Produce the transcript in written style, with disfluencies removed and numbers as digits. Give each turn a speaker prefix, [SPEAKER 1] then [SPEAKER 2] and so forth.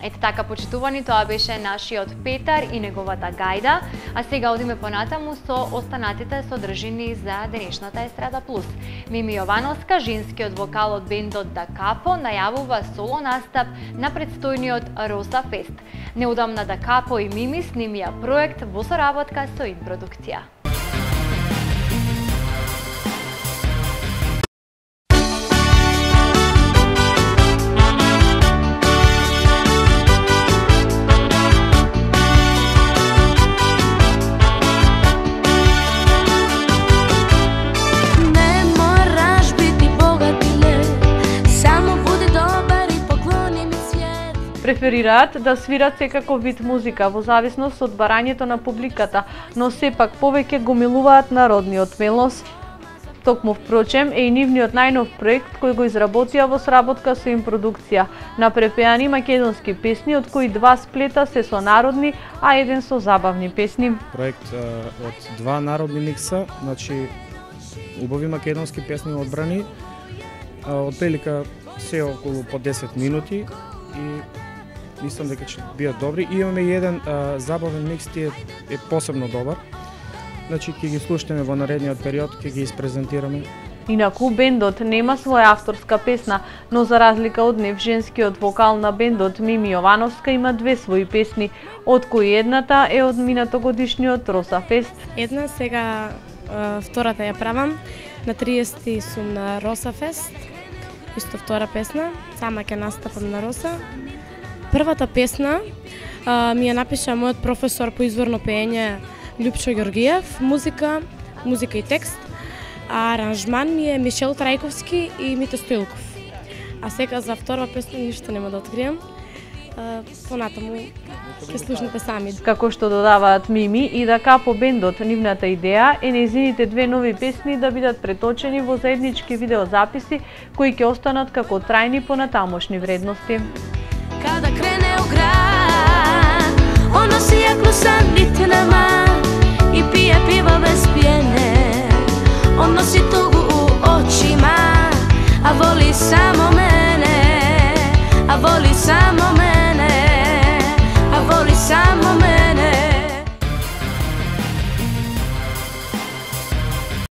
[SPEAKER 1] Ето така, почитувани, тоа беше нашиот Петар и неговата гајда, а сега одиме понатаму со останатите содржини за денешната Естрада Плюс. Мими Јовановска, женскиот вокал од бендот Да Капо, најавува соло настап на предстојниот Роса Фест. Неудамна Да Капо и Мими снимија проект во соработка со Инпродукција.
[SPEAKER 2] Преферираат да свират секако вид музика во зависност од барањето на публиката, но сепак повеќе го милуваат народниот мелос. Токму впрочем е и нивниот најнов проект кој го изработија во сработка со Инпродукција на препеани македонски песни, од кои 2 сплета се со народни, а 1 со забавни песни.
[SPEAKER 3] Проект од 2 народни микса, значи убави македонски песни одбрани, отприлика се околу по 10 минути и мислам дека ќе бидат добри. И имаме еден забавен микс, е посебно добар. Значи ќе ги слушнеме во наредниот период, ќе ги испрезентираме.
[SPEAKER 2] Инаку бендот нема своја авторска песна, но за разлика од нив, женскиот вокал на бендот Мими Јовановска има 2 своји песни, од кои едната е од минатогодишниот Роса Фест.
[SPEAKER 4] Една сега, втората ја правам, на 30 сум на Роса Фест, исто втора песна, сама ќе настапам на Роса. Првата песна ми ја напиша мојот професор по изворно пеење Љупчо Ѓоргиев, музика и текст, а аранжман ми е Мишел Трајковски и Мите Стоилков. А сега за втора песна ништо нема да открием, понатаму ќе слушнете сами.
[SPEAKER 2] Како што додаваат Мими и Да Капо бендот, нивната идеја е нејзините 2 нови песни да бидат преточени во заеднички видеозаписи кои ќе останат како трајни понатамошни вредности.
[SPEAKER 5] Kada krene u grad, on nosi jaknu sanditnama i pije pivo bez pjene. On nosi tugu u očima, a voli samo mene, a voli samo